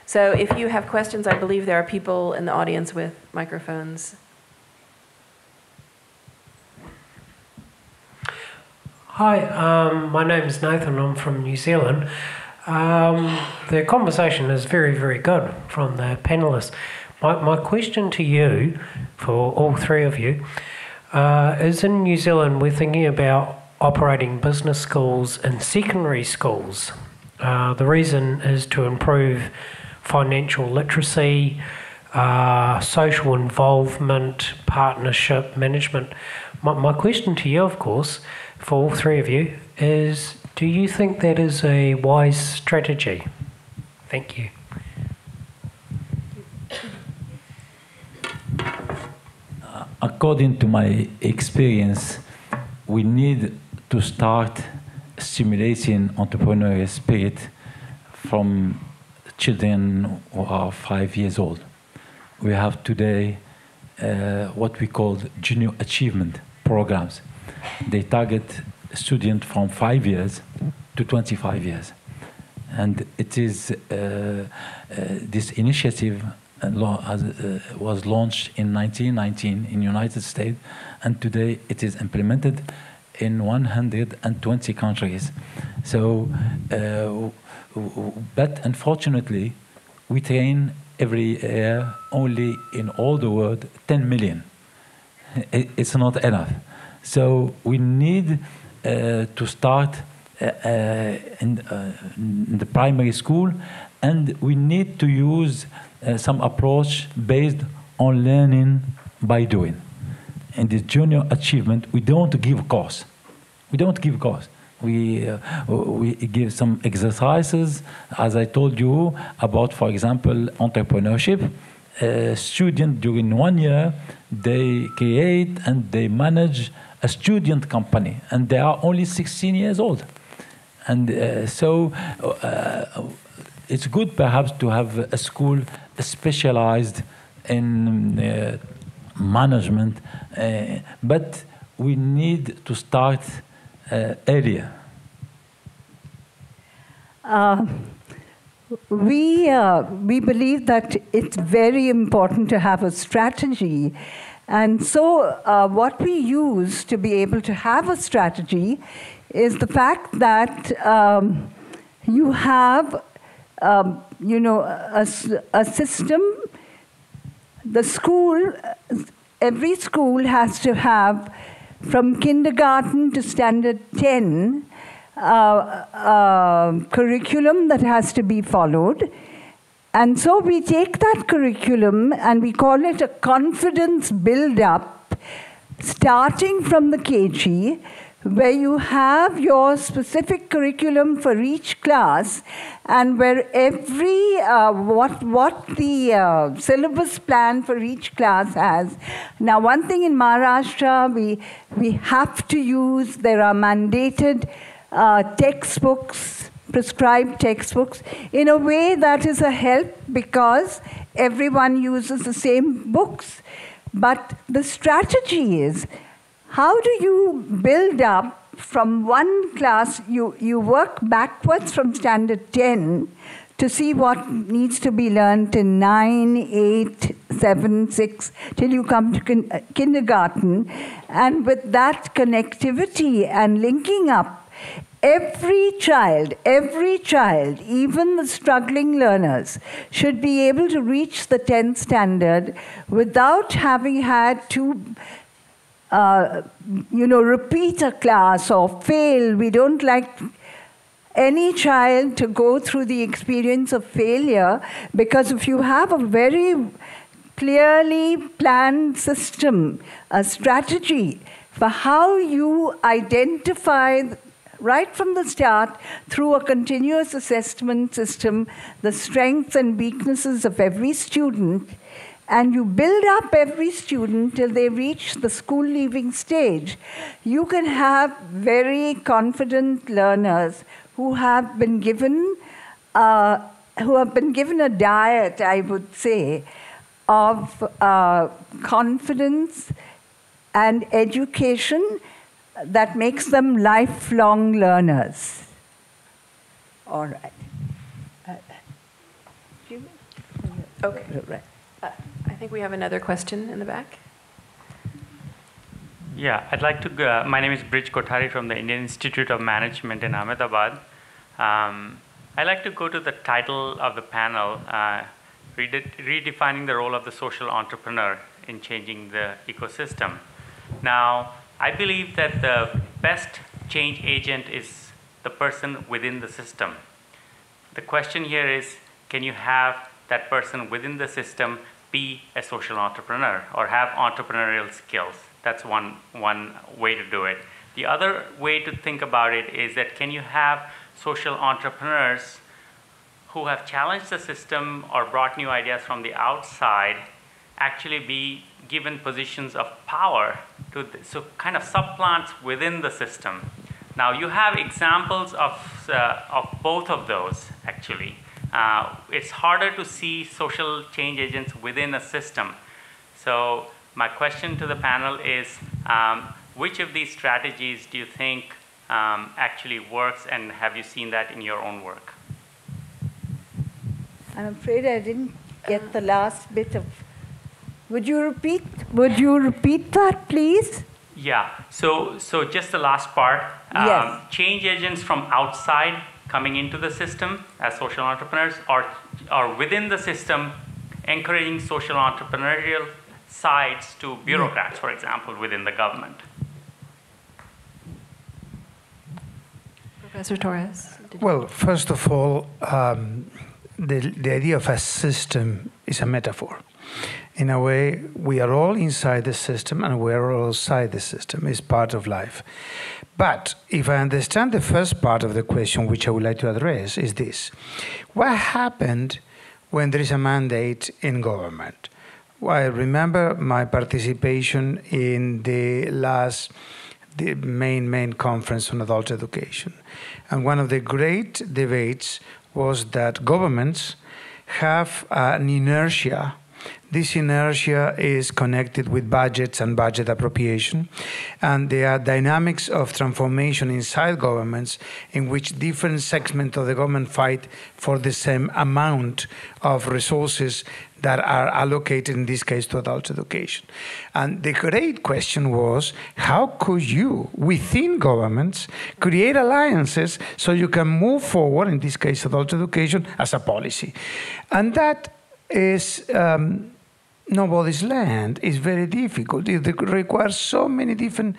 So if you have questions, I believe there are people in the audience with microphones. Hi, my name is Nathan. I'm from New Zealand. The conversation is very, very good from the panellists. My question to you, for all three of you, is in New Zealand we're thinking about operating business schools in secondary schools. The reason is to improve financial literacy, social involvement, partnership, management. My question to you, of course, for all three of you, is do you think that is a wise strategy? Thank you. According to my experience, we need to start stimulating entrepreneurial spirit from children who are 5 years old. We have today what we call junior achievement programs. They target students from 5 years to 25 years. And it is this initiative was launched in 1919 in the United States, and today it is implemented in 120 countries. So, but unfortunately, we train every year only in all the world 10 million. It's not enough. So we need to start in the primary school, and we need to use some approach based on learning by doing. In the junior achievement, we don't give course. We don't give course. We give some exercises, as I told you, about, for example, entrepreneurship. Students during 1 year, they create and they manage a student company, and they are only 16 years old. And so it's good perhaps to have a school specialized in management, but we need to start earlier. We believe that it's very important to have a strategy. And so what we use to be able to have a strategy is the fact that you have, a system. The school, every school has to have, from kindergarten to standard 10, curriculum that has to be followed. And so we take that curriculum and we call it a confidence build-up, starting from the KG, where you have your specific curriculum for each class, and where every what the syllabus plan for each class has. Now, one thing in Maharashtra we have to use, there are mandated textbooks, prescribed textbooks, in a way that is a help because everyone uses the same books. But the strategy is, how do you build up from one class, you work backwards from standard 10 to see what needs to be learnt in 9, 8, 7, 6, till you come to kindergarten. And with that connectivity and linking up, every child, even the struggling learners, should be able to reach the 10th standard without having had to repeat a class or fail. We don't like any child to go through the experience of failure, because if you have a very clearly planned system, a strategy for how you identify right from the start, through a continuous assessment system, the strengths and weaknesses of every student, and you build up every student till they reach the school-leaving stage, you can have very confident learners who have been given a diet, I would say, of confidence and education that makes them lifelong learners. All right. Okay. Right. I think we have another question in the back. Yeah, I'd like to go. My name is Brij Kothari from the Indian Institute of Management in Ahmedabad. I'd like to go to the title of the panel, Redefining the Role of the Social Entrepreneur in Changing the Ecosystem. Now, I believe that the best change agent is the person within the system. The question here is, can you have that person within the system be a social entrepreneur or have entrepreneurial skills? That's one way to do it. The other way to think about it is that can you have social entrepreneurs who have challenged the system or brought new ideas from the outside actually be given positions of power so kind of subplants within the system. Now you have examples of both of those actually. It's harder to see social change agents within a system. So my question to the panel is, which of these strategies do you think actually works, and have you seen that in your own work? I'm afraid I didn't get the last bit of. Would you repeat that, please? Yeah. So just the last part. Yes. Change agents from outside coming into the system as social entrepreneurs, or within the system encouraging social entrepreneurial sides to bureaucrats, for example, within the government. Professor Torres? Well, first of all, the idea of a system is a metaphor. In a way, we are all inside the system and we are all outside the system. It's part of life. But if I understand the first part of the question, which I would like to address, is this. What happened when there is a mandate in government? Well, I remember my participation in the main conference on adult education. And one of the great debates was that governments have an inertia. This inertia is connected with budgets and budget appropriation, and there are dynamics of transformation inside governments in which different segments of the government fight for the same amount of resources that are allocated, in this case, to adult education. And the great question was, how could you, within governments, create alliances so you can move forward, in this case, adult education, as a policy? And that is nobody's land. It's very difficult. It requires so many different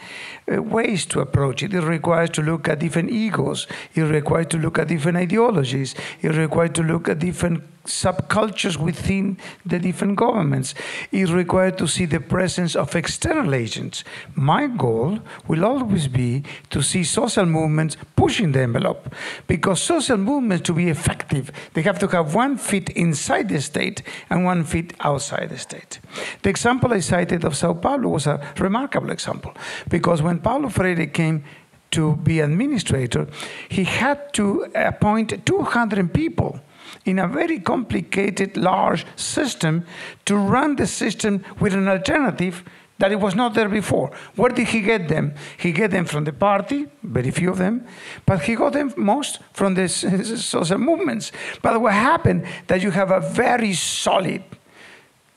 ways to approach it. It requires to look at different egos. It requires to look at different ideologies. It requires to look at different subcultures within the different governments. It requires to see the presence of external agents. My goal will always be to see social movements pushing the envelope, because social movements, to be effective, they have to have one feet inside the state and one feet outside the state. The example I cited of Sao Paulo was a remarkable example, because when Paulo Freire came to be administrator, he had to appoint 200 people in a very complicated, large system to run the system with an alternative that it was not there before. Where did he get them? He get them from the party, very few of them, but he got them most from the social movements. But what happened, that you have a very solid,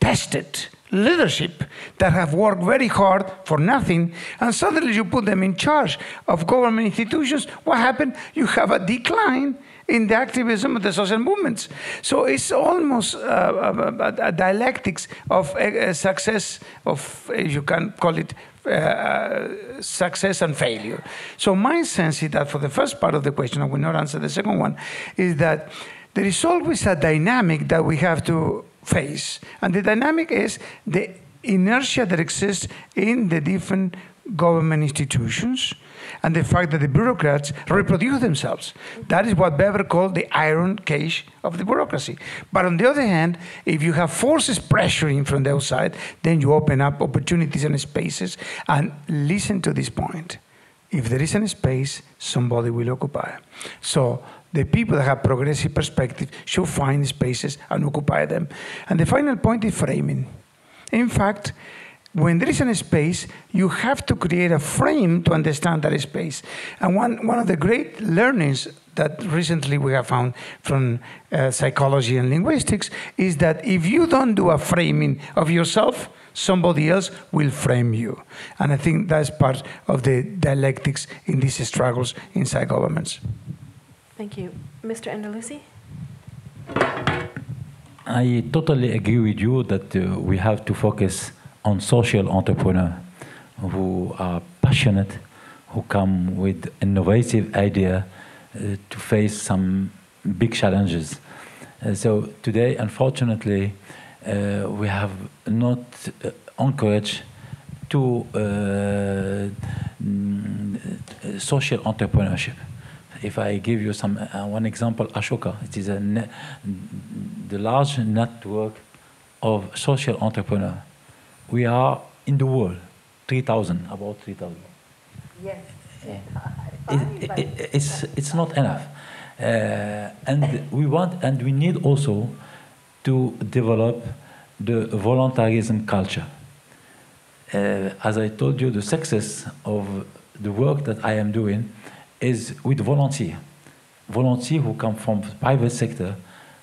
tested leadership that have worked very hard for nothing, and suddenly you put them in charge of government institutions. What happened? You have a decline in the activism of the social movements. So it's almost a dialectics of success, of, you can call it success and failure. So my sense is that for the first part of the question, I will not answer the second one, is that there is always a dynamic that we have to face. And the dynamic is the inertia that exists in the different government institutions, and the fact that the bureaucrats reproduce themselves. That is what Weber called the iron cage of the bureaucracy. But on the other hand, if you have forces pressuring from the outside, then you open up opportunities and spaces. And listen to this point. If there is a space, somebody will occupy. So the people that have progressive perspective should find spaces and occupy them. And the final point is framing. In fact, when there is a space, you have to create a frame to understand that space. And one of the great learnings that recently we have found from psychology and linguistics is that if you don't do a framing of yourself, somebody else will frame you. And I think that's part of the dialectics in these struggles inside governments. Thank you. Mr. Andalusi? I totally agree with you that we have to focus on social entrepreneurs who are passionate, who come with innovative idea to face some big challenges. So today, unfortunately, we have not encouraged to social entrepreneurship. If I give you some one example, Ashoka, it is the large network of social entrepreneurs. We are in the world, 3,000, about 3,000. Yes. It's not enough, and we need also to develop the voluntarism culture. As I told you, the success of the work that I am doing is with volunteers who come from the private sector,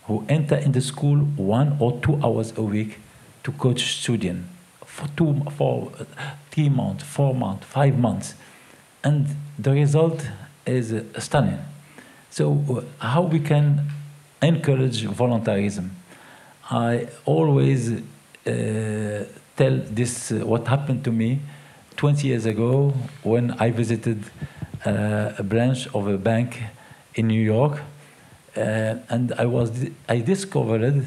who enter in the school 1 or 2 hours a week to coach students for 3 months, 4 months, 5 months. And the result is stunning. So how we can encourage voluntarism? I always tell this what happened to me 20 years ago when I visited a branch of a bank in New York, and I discovered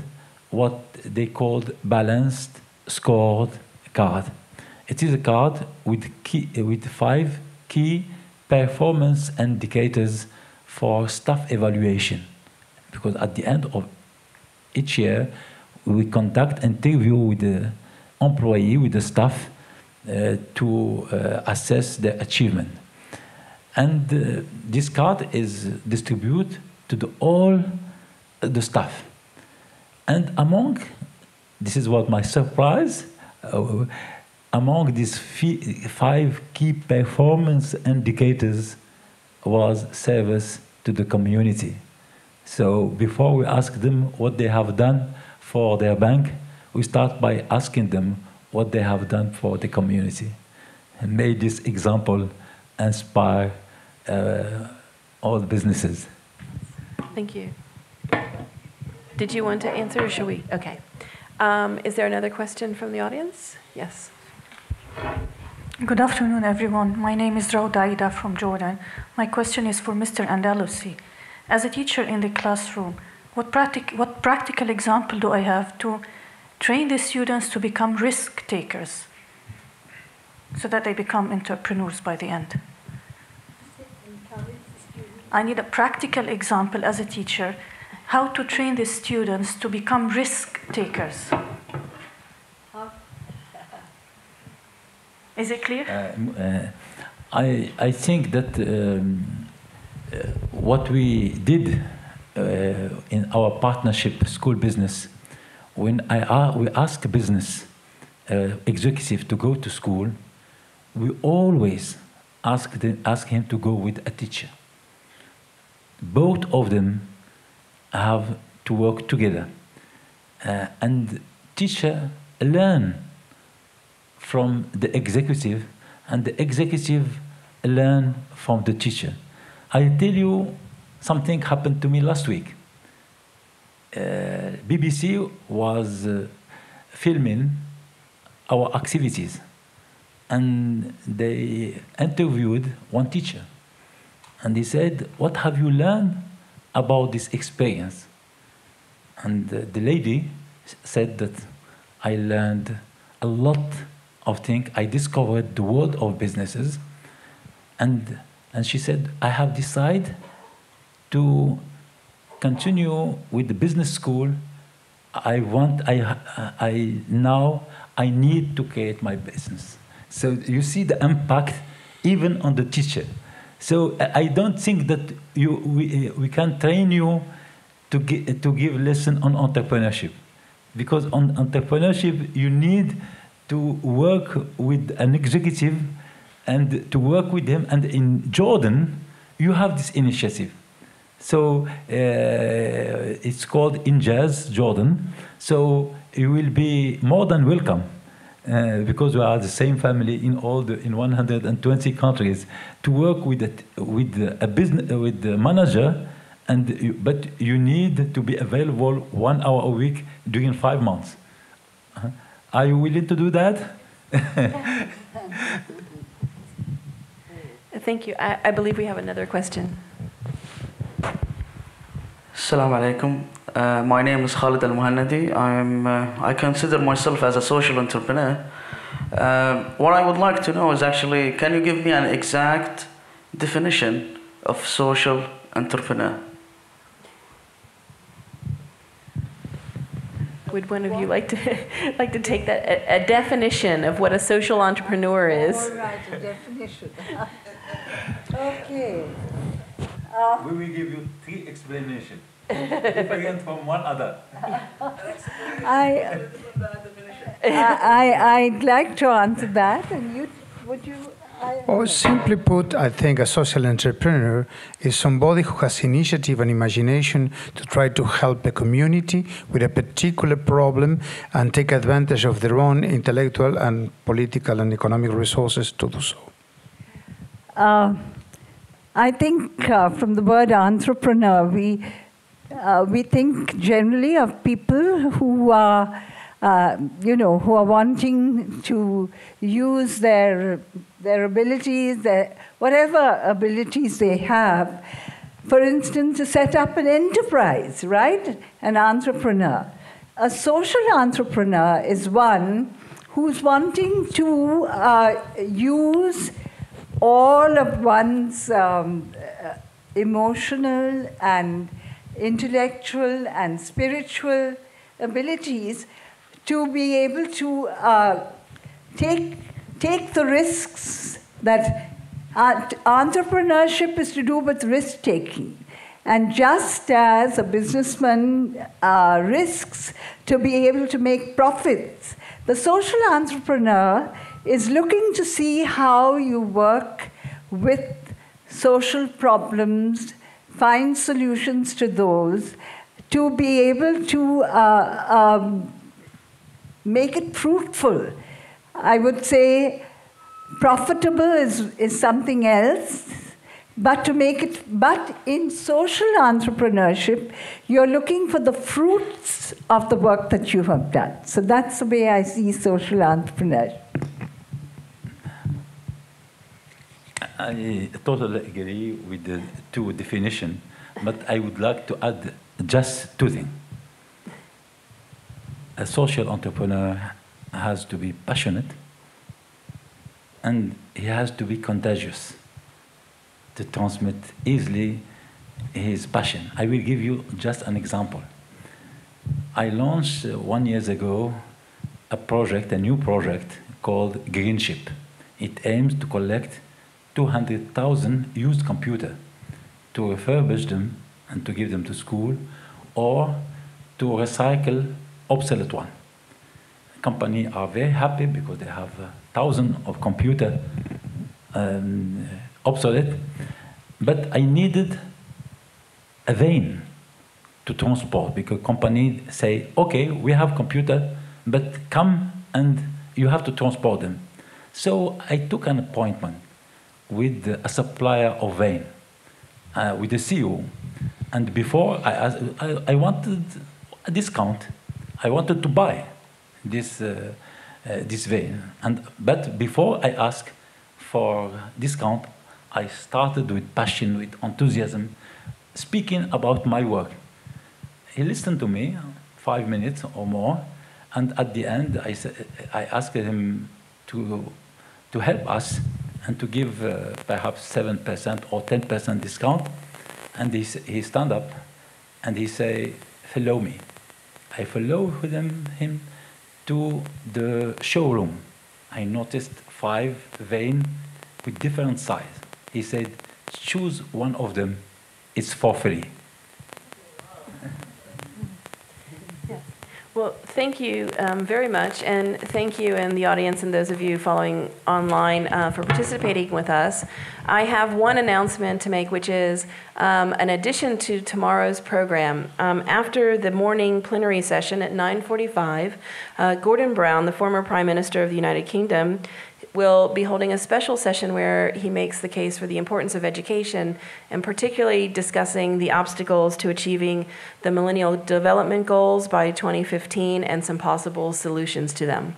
what they called balanced scored card. It is a card with 5 key performance indicators for staff evaluation, because at the end of each year we conduct an interview with the employee, with the staff, to assess their achievement. And this card is distributed to all the staff. And this is what my surprise, among these 5 key performance indicators was service to the community. So before we ask them what they have done for their bank, we start by asking them what they have done for the community. And may this example inspire all businesses. Thank you. Did you want to answer or should we? Okay. Is there another question from the audience? Yes. Good afternoon, everyone. My name is Raudaida from Jordan. My question is for Mr. Andalusi. As a teacher in the classroom, what practical example do I have to train the students to become risk takers so that they become entrepreneurs by the end? I need a practical example as a teacher, how to train the students to become risk takers. Is it clear? I think that what we did in our partnership school business, when we ask business executive to go to school, we always ask him to go with a teacher. Both of them have to work together, and teacher learn from the executive, and the executive learn from the teacher. I tell you, something happened to me last week. BBC was filming our activities, and they interviewed one teacher, and he said, "What have you learned about this experience?" And the lady said that I learned a lot of things. I discovered the world of businesses, and she said, "I have decided to continue with the business school. Now I need to create my business." So you see the impact even on the teacher. So I don't think that we can train you to give lesson on entrepreneurship, because on entrepreneurship you need to work with an executive and to work with him. And in Jordan, you have this initiative. So it's called NGOs Jordan. So you will be more than welcome. Because we are the same family in 120 countries, to work with a business with the manager, but you need to be available 1 hour a week during 5 months. Are you willing to do that? Thank you. I believe we have another question. Assalamu alaikum. My name is Khalid Al-Muhannadi. I consider myself as a social entrepreneur. What I would like to know is actually, can you give me an exact definition of social entrepreneur? Would one of you like to take that a definition of what a social entrepreneur is? All right, a definition. Okay. We will give you 3 explanations, different from one other. I'd like to answer that, and would you? Or simply put, I think a social entrepreneur is somebody who has initiative and imagination to try to help a community with a particular problem and take advantage of their own intellectual and political and economic resources to do so. I think from the word entrepreneur, we think generally of people who are, who are wanting to use their abilities, whatever abilities they have, for instance, to set up an enterprise, right? An entrepreneur. A social entrepreneur is one who's wanting to use all of one's emotional and intellectual and spiritual abilities to be able to take the risks that entrepreneurship is to do with risk-taking. And just as a businessman risks to be able to make profits, the social entrepreneur is looking to see how you work with social problems, find solutions to those, to be able to make it fruitful. I would say profitable is something else, but in social entrepreneurship, you're looking for the fruits of the work that you have done. So that's the way I see social entrepreneurship. I totally agree with the 2 definitions, but I would like to add just 2 things. A social entrepreneur has to be passionate, and he has to be contagious to transmit easily his passion. I will give you just an example. I launched 1 year ago a new project called Greenship. It aims to collect 200,000 used computers to refurbish them and to give them to school, or to recycle obsolete one. Companies are very happy because they have thousands of computers obsolete, but I needed a vein to transport, because companies say, okay, we have computer, but come and you have to transport them. So I took an appointment with a supplier of vein, with the CEO. And before, I wanted a discount. I wanted to buy this vein. But before I asked for discount, I started with passion, with enthusiasm, speaking about my work. He listened to me 5 minutes or more, and at the end, I asked him to help us and to give perhaps 7% or 10% discount. And he stand up and he say, follow me. I followed him to the showroom. I noticed 5 veins with different size. He said, choose one of them, it's for free. Well, thank you very much, and thank you and the audience and those of you following online for participating with us. I have one announcement to make, which is an addition to tomorrow's program. After the morning plenary session at 9:45, Gordon Brown, the former Prime Minister of the United Kingdom, will be holding a special session where he makes the case for the importance of education, and particularly discussing the obstacles to achieving the Millennial Development Goals by 2015 and some possible solutions to them.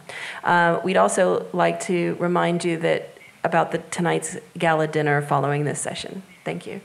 We'd also like to remind you about tonight's gala dinner following this session. Thank you.